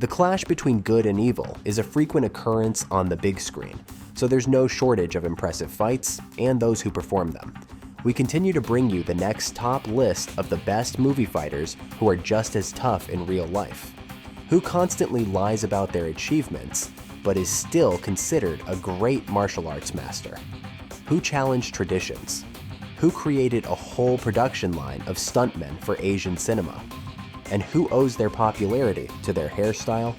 The clash between good and evil is a frequent occurrence on the big screen, so there's no shortage of impressive fights and those who perform them. We continue to bring you the next top list of the best movie fighters who are just as tough in real life. Who constantly lies about their achievements, but is still considered a great martial arts master. Who challenged traditions. Who created a whole production line of stuntmen for Asian cinema. And who owes their popularity to their hairstyle?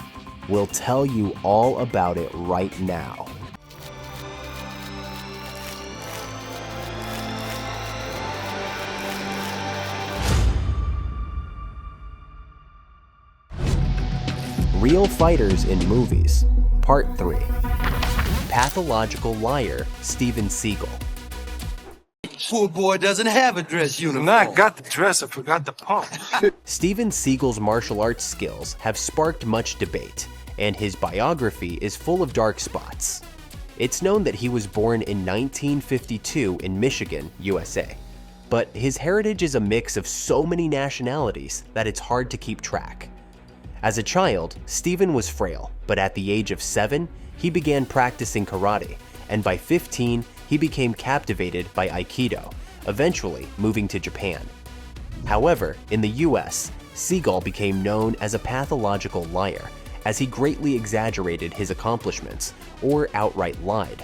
We'll tell you all about it right now. Real Fighters in Movies, Part 3. Pathological Liar, Steven Seagal. Poor boy doesn't have a dress uniform. No, I got the dress, I forgot the pump. Steven Seagal's martial arts skills have sparked much debate, and his biography is full of dark spots. It's known that he was born in 1952 in Michigan, USA, but his heritage is a mix of so many nationalities that it's hard to keep track. As a child, Steven was frail, but at the age of 7, he began practicing karate, and by 15, he became captivated by Aikido, eventually moving to Japan. However, in the US, Seagal became known as a pathological liar, as he greatly exaggerated his accomplishments, or outright lied.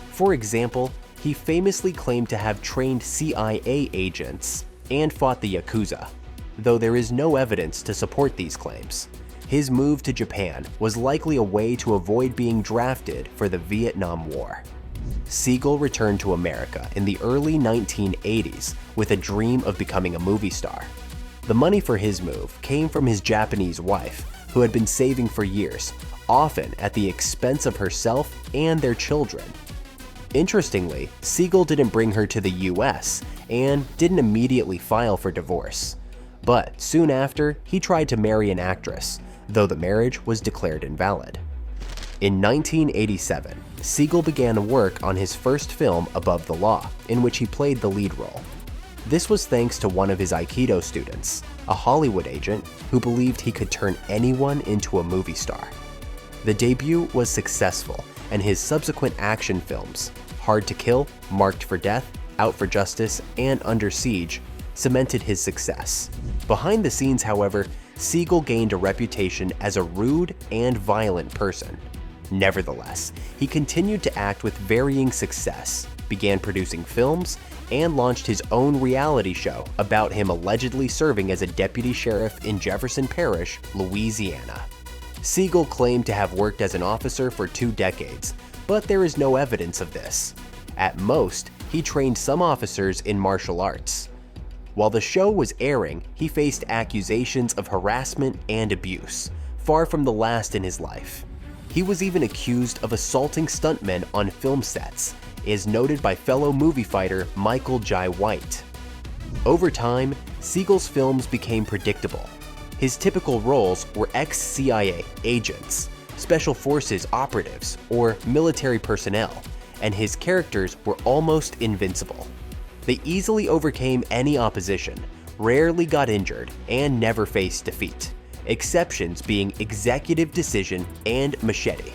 For example, he famously claimed to have trained CIA agents and fought the Yakuza, though there is no evidence to support these claims. His move to Japan was likely a way to avoid being drafted for the Vietnam War. Seagal returned to America in the early 1980s with a dream of becoming a movie star. The money for his move came from his Japanese wife, who had been saving for years, often at the expense of herself and their children. Interestingly, Seagal didn't bring her to the US and didn't immediately file for divorce. But soon after, he tried to marry an actress, though the marriage was declared invalid. In 1987, Seagal began work on his first film, Above the Law, in which he played the lead role. This was thanks to one of his Aikido students, a Hollywood agent who believed he could turn anyone into a movie star. The debut was successful, and his subsequent action films, Hard to Kill, Marked for Death, Out for Justice, and Under Siege, cemented his success. Behind the scenes, however, Seagal gained a reputation as a rude and violent person. Nevertheless, he continued to act with varying success, began producing films, and launched his own reality show about him allegedly serving as a deputy sheriff in Jefferson Parish, Louisiana. Seagal claimed to have worked as an officer for 2 decades, but there is no evidence of this. At most, he trained some officers in martial arts. While the show was airing, he faced accusations of harassment and abuse, far from the last in his life. He was even accused of assaulting stuntmen on film sets, as noted by fellow movie fighter Michael Jai White. Over time, Seagal's films became predictable. His typical roles were ex-CIA agents, special forces operatives, or military personnel, and his characters were almost invincible. They easily overcame any opposition, rarely got injured, and never faced defeat. Exceptions being Executive Decision and Machete.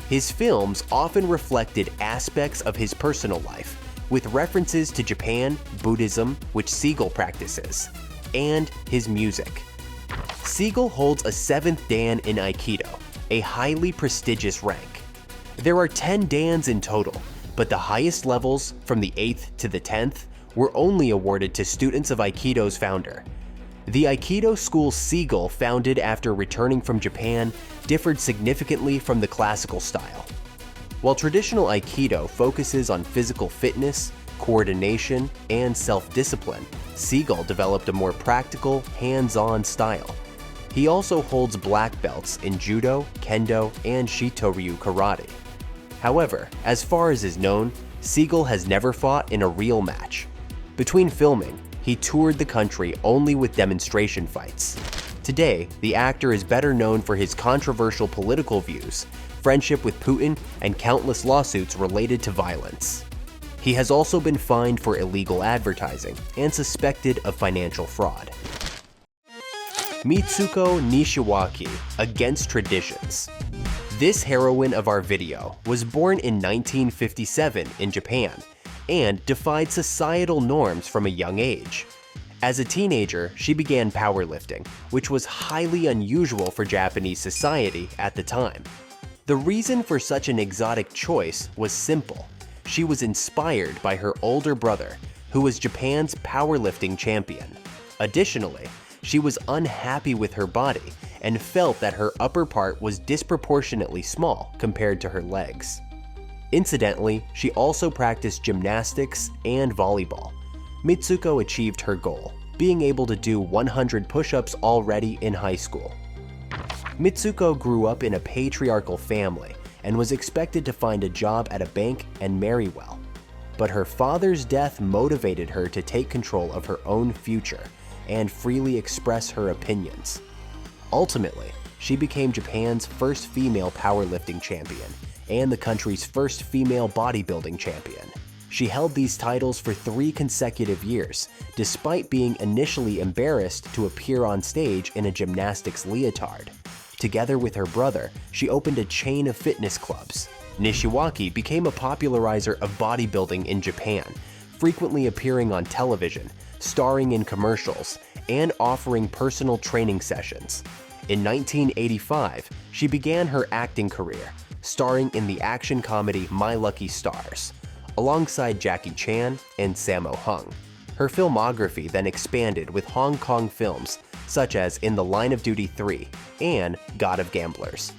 His films often reflected aspects of his personal life, with references to Japan, Buddhism, which Seagal practices, and his music. Seagal holds a 7th Dan in Aikido, a highly prestigious rank. There are 10 Dans in total, but the highest levels, from the 8th to the 10th, were only awarded to students of Aikido's founder. The Aikido school Seagal founded after returning from Japan differed significantly from the classical style. While traditional Aikido focuses on physical fitness, coordination, and self-discipline, Seagal developed a more practical, hands-on style. He also holds black belts in Judo, Kendo, and Shito-ryu karate. However, as far as is known, Seagal has never fought in a real match. Between filming, he toured the country only with demonstration fights. Today, the actor is better known for his controversial political views, friendship with Putin, and countless lawsuits related to violence. He has also been fined for illegal advertising and suspected of financial fraud. Mitsuko Nishiki, against traditions. This heroine of our video was born in 1957 in Japan and defied societal norms from a young age. As a teenager, she began powerlifting, which was highly unusual for Japanese society at the time. The reason for such an exotic choice was simple. She was inspired by her older brother, who was Japan's powerlifting champion. Additionally, she was unhappy with her body and felt that her upper part was disproportionately small compared to her legs. Incidentally, she also practiced gymnastics and volleyball. Mitsuko achieved her goal, being able to do 100 push-ups already in high school. Mitsuko grew up in a patriarchal family and was expected to find a job at a bank and marry well. But her father's death motivated her to take control of her own future and freely express her opinions. Ultimately, she became Japan's first female powerlifting champion and the country's first female bodybuilding champion. She held these titles for 3 consecutive years, despite being initially embarrassed to appear on stage in a gymnastics leotard. Together with her brother, she opened a chain of fitness clubs. Nishiki became a popularizer of bodybuilding in Japan, frequently appearing on television, starring in commercials, and offering personal training sessions. In 1985, she began her acting career, starring in the action comedy My Lucky Stars, alongside Jackie Chan and Sammo Hung. Her filmography then expanded with Hong Kong films such as In the Line of Duty 3 and God of Gamblers.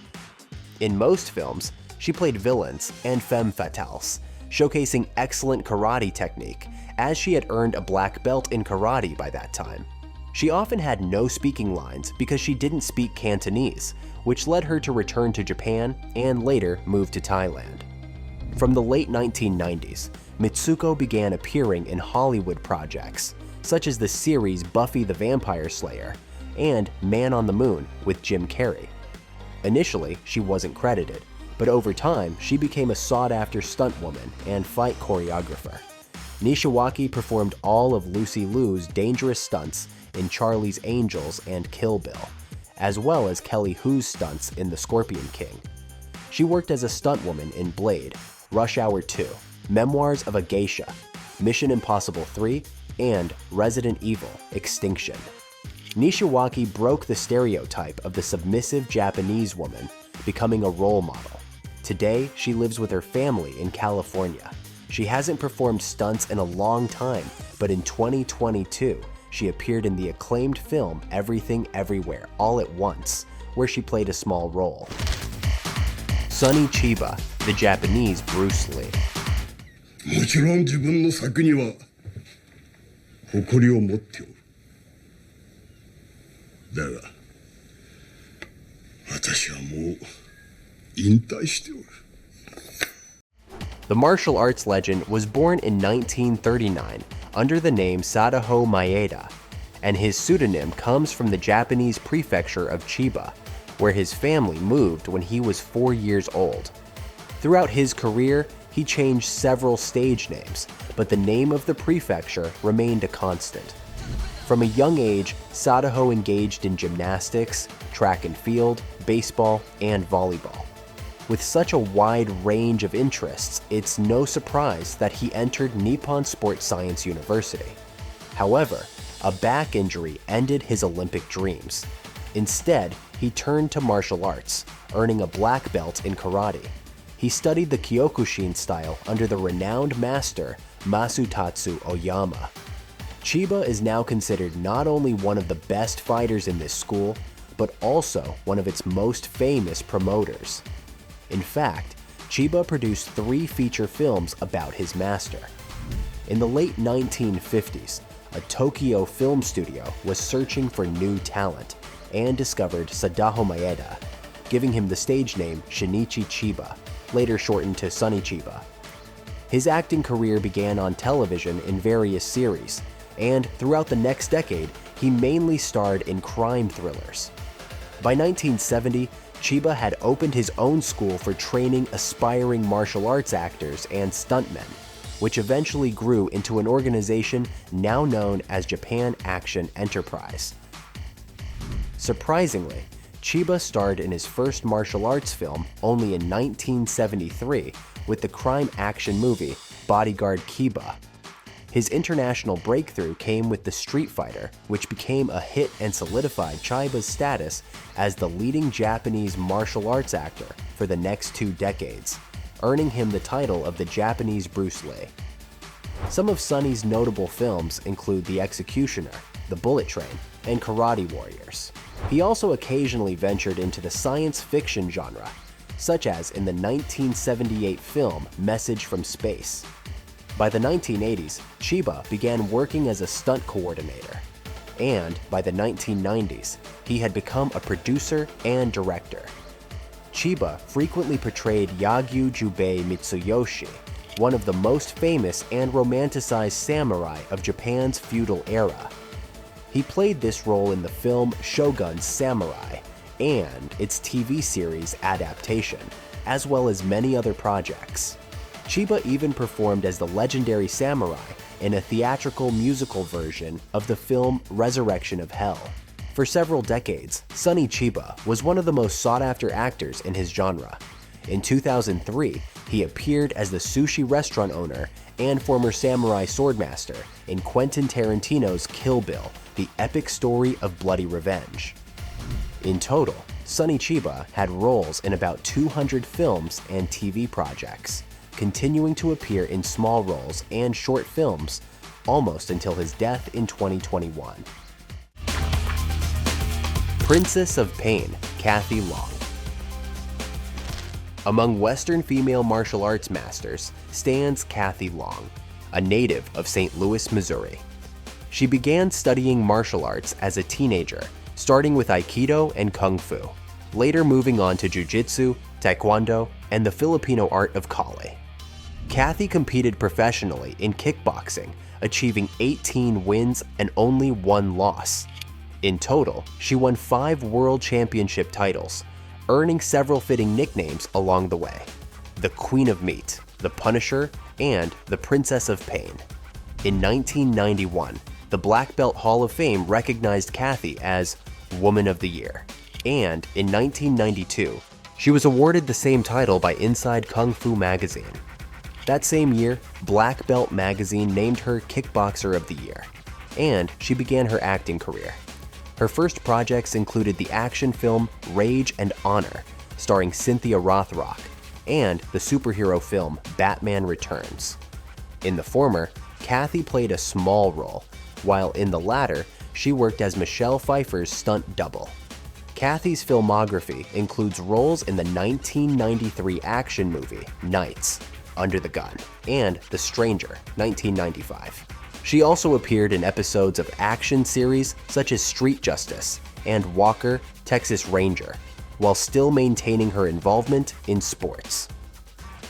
In most films, she played villains and femme fatales, showcasing excellent karate technique, as she had earned a black belt in karate by that time. She often had no speaking lines because she didn't speak Cantonese, which led her to return to Japan and later move to Thailand. From the late 1990s, Mitsuko began appearing in Hollywood projects, such as the series Buffy the Vampire Slayer and Man on the Moon with Jim Carrey. Initially, she wasn't credited, but over time, she became a sought-after stunt woman and fight choreographer. Nishiki performed all of Lucy Liu's dangerous stunts in Charlie's Angels and Kill Bill, as well as Kelly Hu's stunts in The Scorpion King. She worked as a stuntwoman in Blade, Rush Hour 2, Memoirs of a Geisha, Mission Impossible 3, and Resident Evil: Extinction. Nishiki broke the stereotype of the submissive Japanese woman, becoming a role model. Today, she lives with her family in California. She hasn't performed stunts in a long time, but in 2022, she appeared in the acclaimed film Everything Everywhere All at Once, where she played a small role. Sonny Chiba, the Japanese Bruce Lee. もちろん自分の作には誇りを持っておる。だが、私はもう引退しておる。The martial arts legend was born in 1939 under the name Sadaho Maeda, and his pseudonym comes from the Japanese prefecture of Chiba, where his family moved when he was 4 years old. Throughout his career, he changed several stage names, but the name of the prefecture remained a constant. From a young age, Sadaho engaged in gymnastics, track and field, baseball, and volleyball. With such a wide range of interests, it's no surprise that he entered Nippon Sports Science University. However, a back injury ended his Olympic dreams. Instead, he turned to martial arts, earning a black belt in karate. He studied the Kyokushin style under the renowned master Masutatsu Oyama. Chiba is now considered not only one of the best fighters in this school, but also one of its most famous promoters. In fact, Chiba produced 3 feature films about his master. In the late 1950s, a Tokyo film studio was searching for new talent and discovered Sadaho Maeda, giving him the stage name Shinichi Chiba, later shortened to Sonny Chiba. His acting career began on television in various series, and throughout the next decade, he mainly starred in crime thrillers. By 1970, Chiba had opened his own school for training aspiring martial arts actors and stuntmen, which eventually grew into an organization now known as Japan Action Enterprise. Surprisingly, Chiba starred in his first martial arts film only in 1973 with the crime action movie Bodyguard Kiba. His international breakthrough came with The Street Fighter, which became a hit and solidified Chiba's status as the leading Japanese martial arts actor for the next 2 decades, earning him the title of the Japanese Bruce Lee. Some of Sonny's notable films include The Executioner, The Bullet Train, and Karate Warriors. He also occasionally ventured into the science fiction genre, such as in the 1978 film Message from Space. By the 1980s, Chiba began working as a stunt coordinator, and by the 1990s, he had become a producer and director. Chiba frequently portrayed Yagyu Jubei Mitsuyoshi, one of the most famous and romanticized samurai of Japan's feudal era. He played this role in the film Shogun Samurai and its TV series adaptation, as well as many other projects. Chiba even performed as the legendary samurai in a theatrical musical version of the film Resurrection of Hell. For several decades, Sonny Chiba was one of the most sought-after actors in his genre. In 2003, he appeared as the sushi restaurant owner and former samurai swordmaster in Quentin Tarantino's Kill Bill, the epic story of bloody revenge. In total, Sonny Chiba had roles in about 200 films and TV projects, continuing to appear in small roles and short films almost until his death in 2021. Princess of Pain, Kathy Long. Among Western female martial arts masters stands Kathy Long, a native of St. Louis, Missouri. She began studying martial arts as a teenager, starting with Aikido and Kung Fu, later moving on to Jiu-Jitsu, Taekwondo, and the Filipino art of Kali. Kathy competed professionally in kickboxing, achieving 18 wins and only 1 loss. In total, she won 5 world championship titles, earning several fitting nicknames along the way: the Queen of Meat, the Punisher, and the Princess of Pain. In 1991, the Black Belt Hall of Fame recognized Kathy as Woman of the Year, and in 1992, she was awarded the same title by Inside Kung Fu magazine. That same year, Black Belt magazine named her Kickboxer of the Year, and she began her acting career. Her first projects included the action film Rage and Honor, starring Cynthia Rothrock, and the superhero film Batman Returns. In the former, Kathy played a small role, while in the latter, she worked as Michelle Pfeiffer's stunt double. Kathy's filmography includes roles in the 1993 action movie Knights, Under the Gun, and The Stranger, 1995. She also appeared in episodes of action series such as Street Justice and Walker, Texas Ranger, while still maintaining her involvement in sports.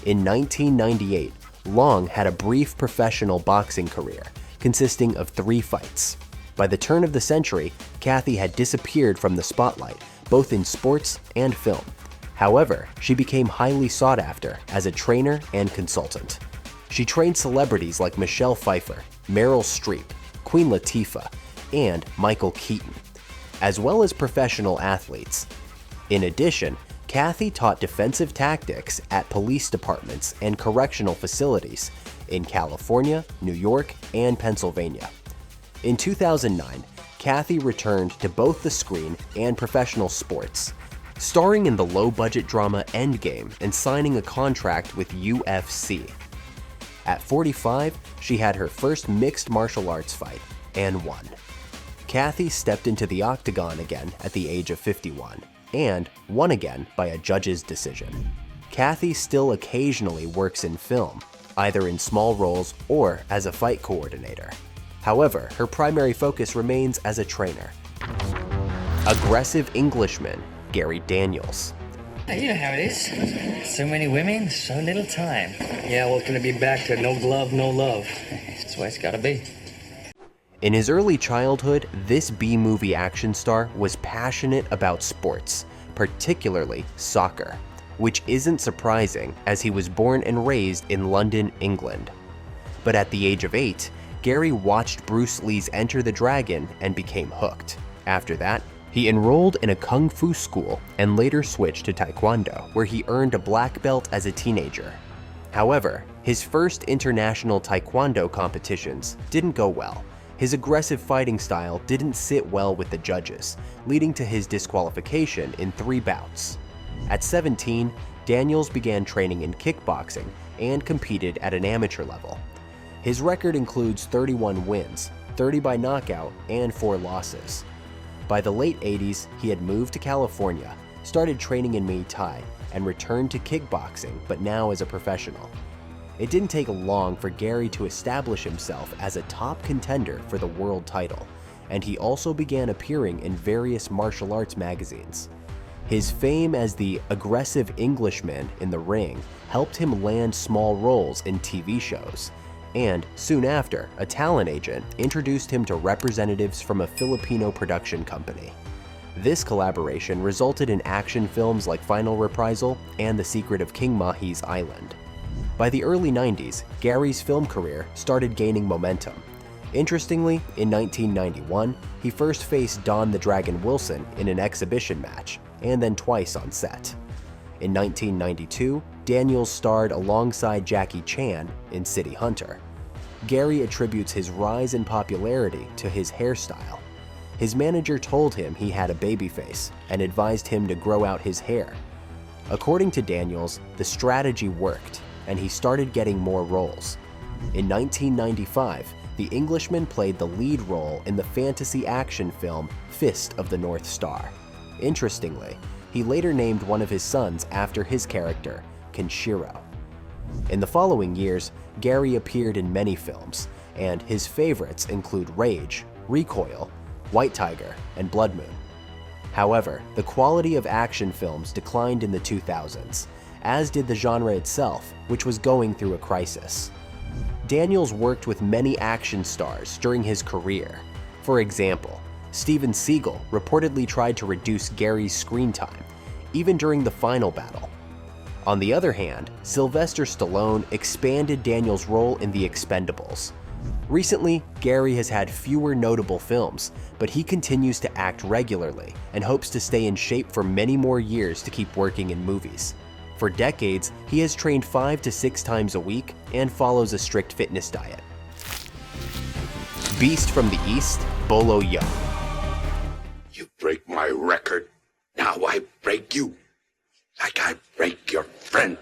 In 1998, Long had a brief professional boxing career consisting of 3 fights. By the turn of the century, Kathy had disappeared from the spotlight, both in sports and film. However, she became highly sought after as a trainer and consultant. She trained celebrities like Michelle Pfeiffer, Meryl Streep, Queen Latifah, and Michael Keaton, as well as professional athletes. In addition, Kathy taught defensive tactics at police departments and correctional facilities in California, New York, and Pennsylvania. In 2009, Kathy returned to both the screen and professional sports, starring in the low-budget drama Endgame and signing a contract with UFC. At 45, she had her first mixed martial arts fight and won. Kathy stepped into the octagon again at the age of 51 and won again by a judge's decision. Kathy still occasionally works in film, either in small roles or as a fight coordinator. However, her primary focus remains as a trainer. Aggressive Englishman, Gary Daniels. You know how it is. So many women, so little time. Yeah, well, it's gonna be back to no glove, no love. That's the way it's gotta be. In his early childhood, this B-movie action star was passionate about sports, particularly soccer, which isn't surprising as he was born and raised in London, England. But at the age of 8, Gary watched Bruce Lee's Enter the Dragon and became hooked. After that, He enrolled in a kung fu school and later switched to taekwondo, where he earned a black belt as a teenager. However, his first international taekwondo competitions didn't go well. His aggressive fighting style didn't sit well with the judges, leading to his disqualification in 3 bouts. At 17, Daniels began training in kickboxing and competed at an amateur level. His record includes 31 wins, 30 by knockout, and 4 losses. By the late 80s, he had moved to California, started training in Muay Thai, and returned to kickboxing, but now as a professional. It didn't take long for Gary to establish himself as a top contender for the world title, and he also began appearing in various martial arts magazines. His fame as the aggressive Englishman in the ring helped him land small roles in TV shows, and soon after, a talent agent introduced him to representatives from a Filipino production company. This collaboration resulted in action films like Final Reprisal and The Secret of King Mahi's Island. By the early 90s, Gary's film career started gaining momentum. Interestingly, in 1991, he first faced Don the Dragon Wilson in an exhibition match, and then twice on set. In 1992, Daniels starred alongside Jackie Chan in City Hunter. Gary attributes his rise in popularity to his hairstyle. His manager told him he had a baby face and advised him to grow out his hair. According to Daniels, the strategy worked, and he started getting more roles. In 1995, the Englishman played the lead role in the fantasy action film Fist of the North Star. Interestingly, he later named one of his sons after his character, Kenshiro. In the following years, Gary appeared in many films, and his favorites include Rage, Recoil, White Tiger, and Blood Moon. However, the quality of action films declined in the 2000s, as did the genre itself, which was going through a crisis. Daniels worked with many action stars during his career. For example, Steven Seagal reportedly tried to reduce Gary's screen time, even during the final battle. On the other hand, Sylvester Stallone expanded Daniels' role in The Expendables. Recently, Gary has had fewer notable films, but he continues to act regularly and hopes to stay in shape for many more years to keep working in movies. For decades, he has trained 5 to 6 times a week and follows a strict fitness diet. Beast from the East, Bolo Yeung. You break my record, now I break you, like I break your friend.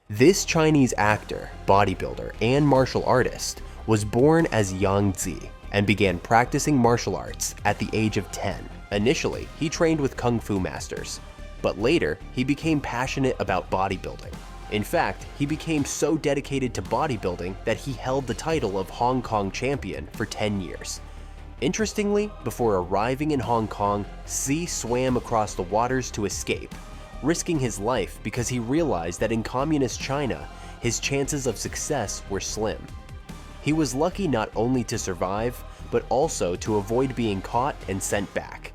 This Chinese actor, bodybuilder, and martial artist was born as Yang Zi and began practicing martial arts at the age of 10. Initially, he trained with kung fu masters, but later he became passionate about bodybuilding. In fact, he became so dedicated to bodybuilding that he held the title of Hong Kong champion for 10 years. Interestingly, before arriving in Hong Kong, Zi swam across the waters to escape, risking his life because he realized that in communist China, his chances of success were slim. He was lucky not only to survive, but also to avoid being caught and sent back.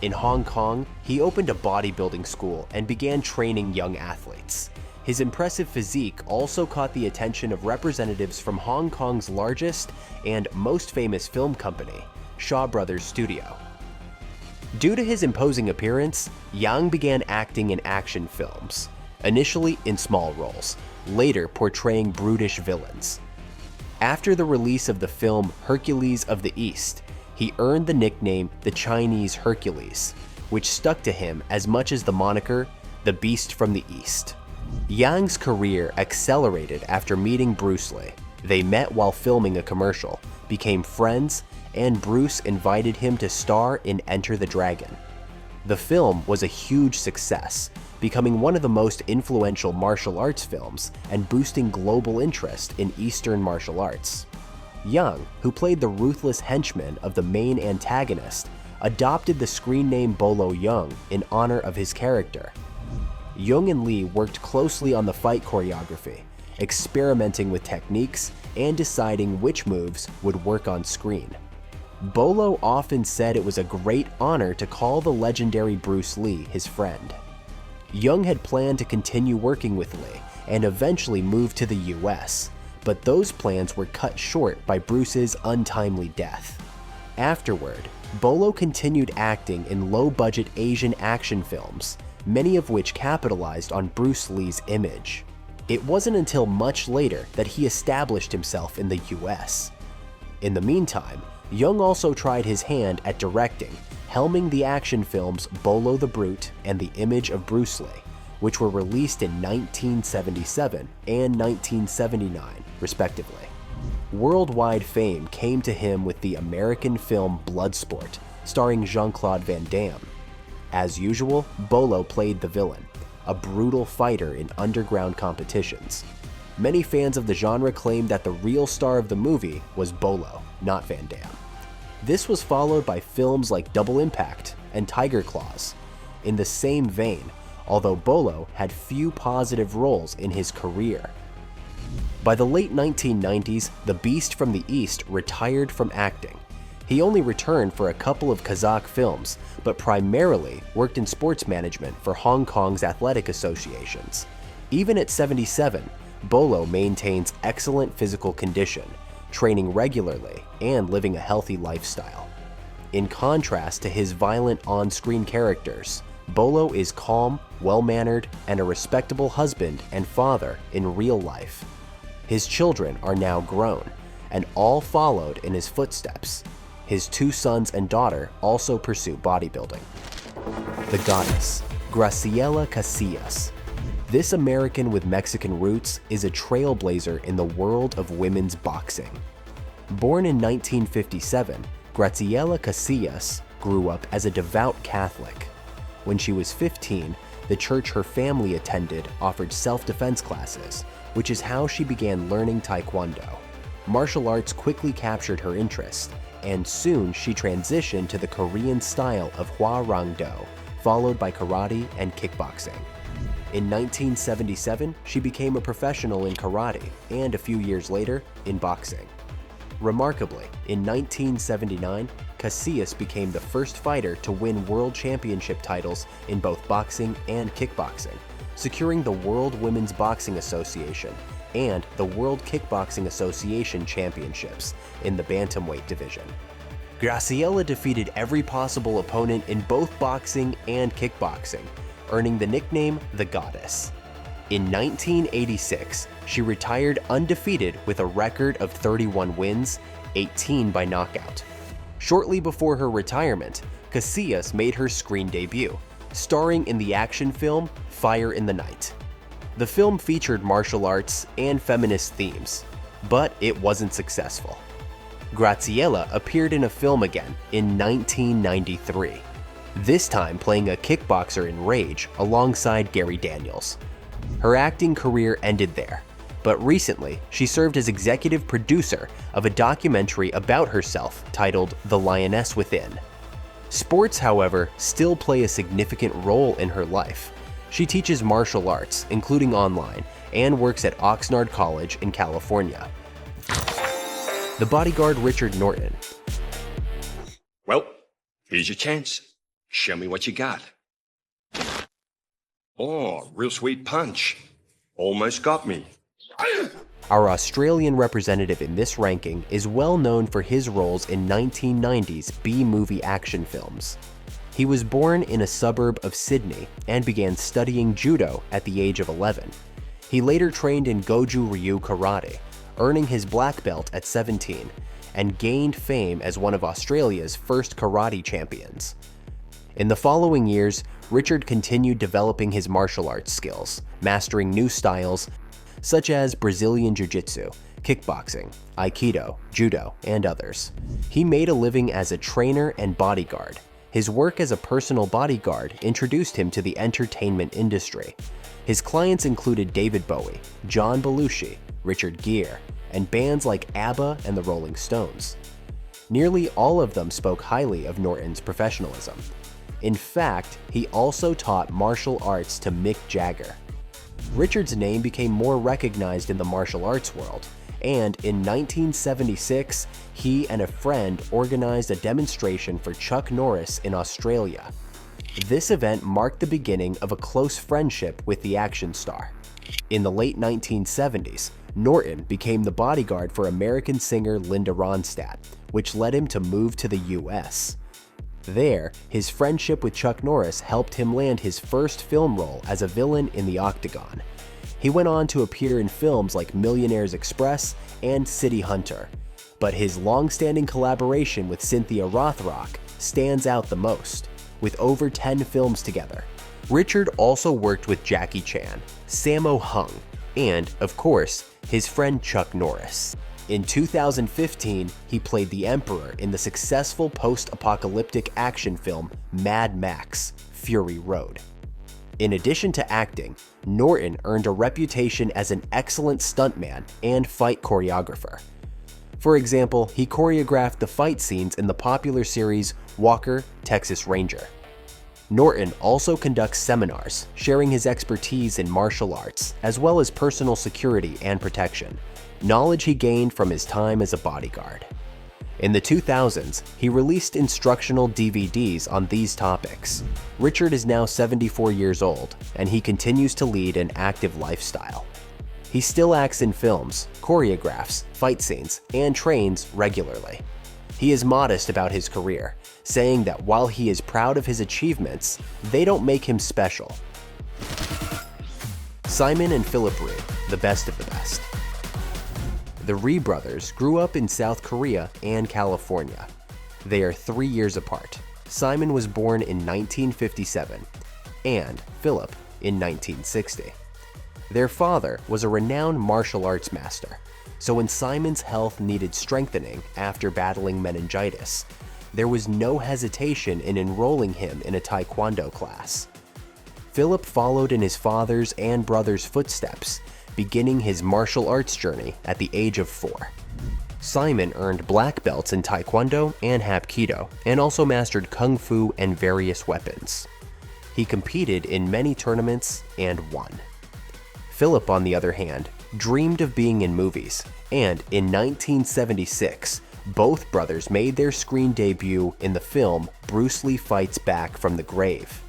In Hong Kong, he opened a bodybuilding school and began training young athletes. His impressive physique also caught the attention of representatives from Hong Kong's largest and most famous film company, Shaw Brothers Studio. Due to his imposing appearance, Yang began acting in action films, initially in small roles, later portraying brutish villains. After the release of the film Hercules of the East, he earned the nickname the Chinese Hercules, which stuck to him as much as the moniker the Beast from the East. Yang's career accelerated after meeting Bruce Lee. They met while filming a commercial, became friends, and Bruce invited him to star in Enter the Dragon. The film was a huge success, becoming one of the most influential martial arts films and boosting global interest in Eastern martial arts. Yeung, who played the ruthless henchman of the main antagonist, adopted the screen name Bolo Yeung in honor of his character. Yeung and Lee worked closely on the fight choreography, experimenting with techniques and deciding which moves would work on screen. Bolo often said it was a great honor to call the legendary Bruce Lee his friend. Yeung had planned to continue working with Lee and eventually move to the US, but those plans were cut short by Bruce's untimely death. Afterward, Bolo continued acting in low-budget Asian action films, many of which capitalized on Bruce Lee's image. It wasn't until much later that he established himself in the US. In the meantime, Yeung also tried his hand at directing, helming the action films Bolo the Brute and The Image of Bruce Lee, which were released in 1977 and 1979, respectively. Worldwide fame came to him with the American film Bloodsport, starring Jean-Claude Van Damme. As usual, Bolo played the villain, a brutal fighter in underground competitions. Many fans of the genre claimed that the real star of the movie was Bolo, not Van Damme. This was followed by films like Double Impact and Tiger Claws. In the same vein, although Bolo had few positive roles in his career. By the late 1990s, the Beast from the East retired from acting. He only returned for a couple of Kazakh films, but primarily worked in sports management for Hong Kong's athletic associations. Even at 77, Bolo maintains excellent physical condition, training regularly and living a healthy lifestyle. In contrast to his violent on-screen characters, Bolo is calm, well-mannered, and a respectable husband and father in real life. His children are now grown, and all followed in his footsteps. His 2 sons and daughter also pursue bodybuilding. The goddess, Graciela Casas. This American with Mexican roots is a trailblazer in the world of women's boxing. Born in 1957, Graciela Casas grew up as a devout Catholic. When she was 15, the church her family attended offered self-defense classes, which is how she began learning Taekwondo. Martial arts quickly captured her interest, and soon she transitioned to the Korean style of Hwarangdo, followed by karate and kickboxing. In 1977, she became a professional in karate, and a few years later, in boxing. Remarkably, in 1979, Casillas became the first fighter to win world championship titles in both boxing and kickboxing, securing the World Women's Boxing Association and the World Kickboxing Association championships in the bantamweight division. Graciela defeated every possible opponent in both boxing and kickboxing, earning the nickname the Goddess. In 1986, she retired undefeated with a record of 31 wins, 18 by knockout. Shortly before her retirement, Casillas made her screen debut, starring in the action film Fire in the Night. The film featured martial arts and feminist themes, but it wasn't successful. Graciela appeared in a film again in 1993, this time playing a kickboxer in Rage alongside Gary Daniels. Her acting career ended there, but recently she served as executive producer of a documentary about herself titled The Lioness Within. Sports, however, still play a significant role in her life. She teaches martial arts, including online, and works at Oxnard College in California. The bodyguard Richard Norton. Well, here's your chance. Show me what you got. Oh, real sweet punch. Almost got me. Our Australian representative in this ranking is well known for his roles in 1990s B-movie action films. He was born in a suburb of Sydney and began studying judo at the age of 11. He later trained in Goju Ryu karate, earning his black belt at 17, and gained fame as one of Australia's first karate champions. In the following years, Richard continued developing his martial arts skills, mastering new styles such as Brazilian Jiu-Jitsu, kickboxing, Aikido, Judo, and others. He made a living as a trainer and bodyguard. His work as a personal bodyguard introduced him to the entertainment industry. His clients included David Bowie, John Belushi, Richard Gere, and bands like ABBA and the Rolling Stones. Nearly all of them spoke highly of Norton's professionalism. In fact, he also taught martial arts to Mick Jagger. Richard's name became more recognized in the martial arts world, and in 1976, he and a friend organized a demonstration for Chuck Norris in Australia. This event marked the beginning of a close friendship with the action star. In the late 1970s, Norton became the bodyguard for American singer Linda Ronstadt, which led him to move to the US. There, his friendship with Chuck Norris helped him land his first film role as a villain in The Octagon. He went on to appear in films like Millionaire's Express and City Hunter, but his long-standing collaboration with Cynthia Rothrock stands out the most, with over 10 films together. Richard also worked with Jackie Chan, Sammo Hung, and, of course, his friend Chuck Norris. In 2015, he played the Emperor in the successful post-apocalyptic action film Mad Max: Fury Road. In addition to acting, Norton earned a reputation as an excellent stuntman and fight choreographer. For example, he choreographed the fight scenes in the popular series Walker, Texas Ranger. Norton also conducts seminars, sharing his expertise in martial arts, as well as personal security and protection, knowledge he gained from his time as a bodyguard. In the 2000s, he released instructional DVDs on these topics. Richard is now 74 years old, and he continues to lead an active lifestyle. He still acts in films, choreographs, fight scenes, and trains regularly. He is modest about his career, saying that while he is proud of his achievements, they don't make him special. Simon and Philip Rhee, the best of the best. The Rhee brothers grew up in South Korea and California. They are 3 years apart. Simon was born in 1957 and Philip in 1960. Their father was a renowned martial arts master, so when Simon's health needed strengthening after battling meningitis, there was no hesitation in enrolling him in a taekwondo class. Philip followed in his father's and brother's footsteps, beginning his martial arts journey at the age of 4. Simon earned black belts in taekwondo and hapkido, and also mastered kung fu and various weapons. He competed in many tournaments and won. Philip, on the other hand, dreamed of being in movies, and in 1976, both brothers made their screen debut in the film Bruce Lee Fights Back from the Grave.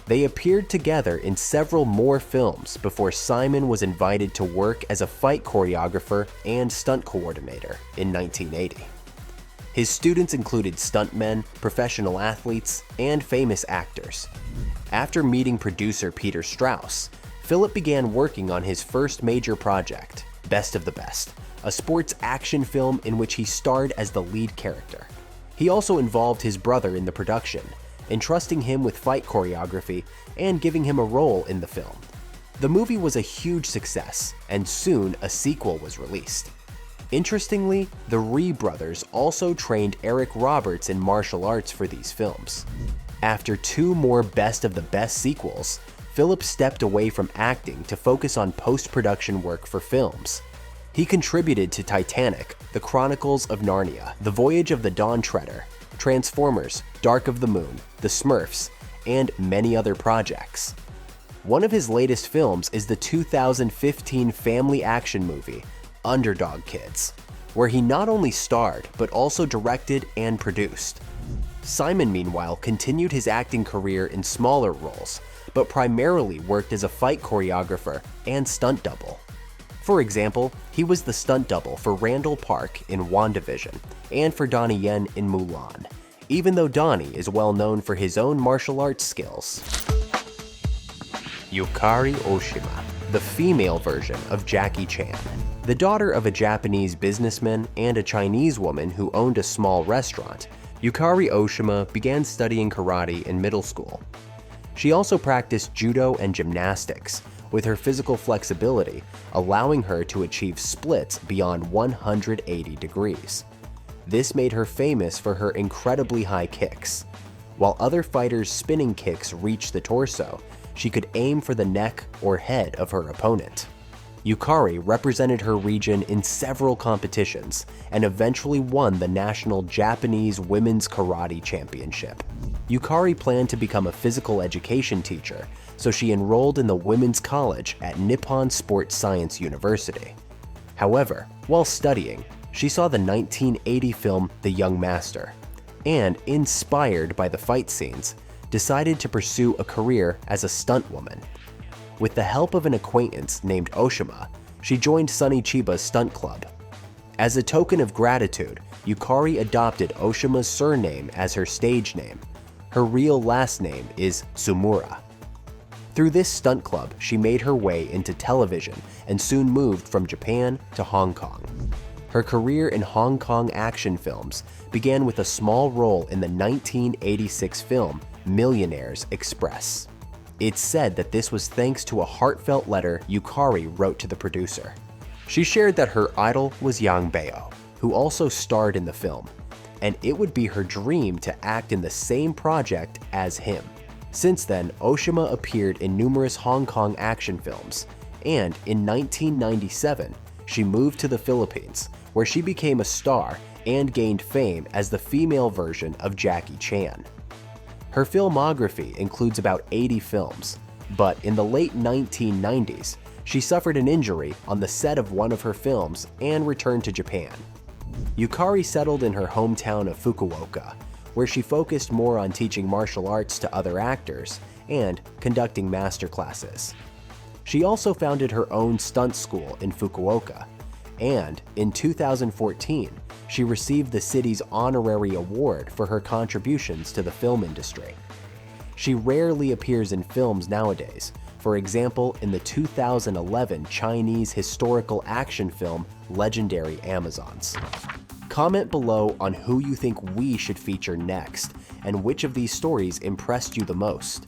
They appeared together in several more films before Simon was invited to work as a fight choreographer and stunt coordinator in 1980. His students included stuntmen, professional athletes, and famous actors. After meeting producer Peter Strauss, Philip began working on his first major project, Best of the Best, a sports action film in which he starred as the lead character. He also involved his brother in the production, entrusting him with fight choreography and giving him a role in the film. The movie was a huge success, and soon a sequel was released. Interestingly, the Rhee brothers also trained Eric Roberts in martial arts for these films. After 2 more Best of the Best sequels, Philip stepped away from acting to focus on post-production work for films. He contributed to Titanic, The Chronicles of Narnia, The Voyage of the Dawn Treader, Transformers, Dark of the Moon, The Smurfs, and many other projects. One of his latest films is the 2015 family action movie, Underdog Kids, where he not only starred but also directed and produced. Simon, meanwhile, continued his acting career in smaller roles, but primarily worked as a fight choreographer and stunt double. For example, he was the stunt double for Randall Park in WandaVision and for Donnie Yen in Mulan, even though Donnie is well known for his own martial arts skills. Yukari Oshima, the female version of Jackie Chan. The daughter of a Japanese businessman and a Chinese woman who owned a small restaurant, Yukari Oshima began studying karate in middle school. She also practiced judo and gymnastics, with her physical flexibility allowing her to achieve splits beyond 180 degrees. This made her famous for her incredibly high kicks. While other fighters' spinning kicks reached the torso, she could aim for the neck or head of her opponent. Yukari represented her region in several competitions and eventually won the National Japanese Women's Karate Championship. Yukari planned to become a physical education teacher, so she enrolled in the Women's College at Nippon Sports Science University. However, while studying, she saw the 1980 film The Young Master, and inspired by the fight scenes, decided to pursue a career as a stunt woman. With the help of an acquaintance named Oshima, she joined Sonny Chiba's stunt club. As a token of gratitude, Yukari adopted Oshima's surname as her stage name. Her real last name is Tsumura. Through this stunt club, she made her way into television and soon moved from Japan to Hong Kong. Her career in Hong Kong action films began with a small role in the 1986 film Millionaires Express. It's said that this was thanks to a heartfelt letter Yukari wrote to the producer. She shared that her idol was Yang Bao, who also starred in the film, and it would be her dream to act in the same project as him. Since then, Oshima appeared in numerous Hong Kong action films, and in 1997, she moved to the Philippines, where she became a star and gained fame as the female version of Jackie Chan. Her filmography includes about 80 films, but in the late 1990s, she suffered an injury on the set of one of her films and returned to Japan. Yukari settled in her hometown of Fukuoka, where she focused more on teaching martial arts to other actors and conducting master classes. She also founded her own stunt school in Fukuoka, and in 2014, she received the city's honorary award for her contributions to the film industry. She rarely appears in films nowadays, for example in the 2011 Chinese historical action film Legendary Amazons. Comment below on who you think we should feature next and which of these stories impressed you the most.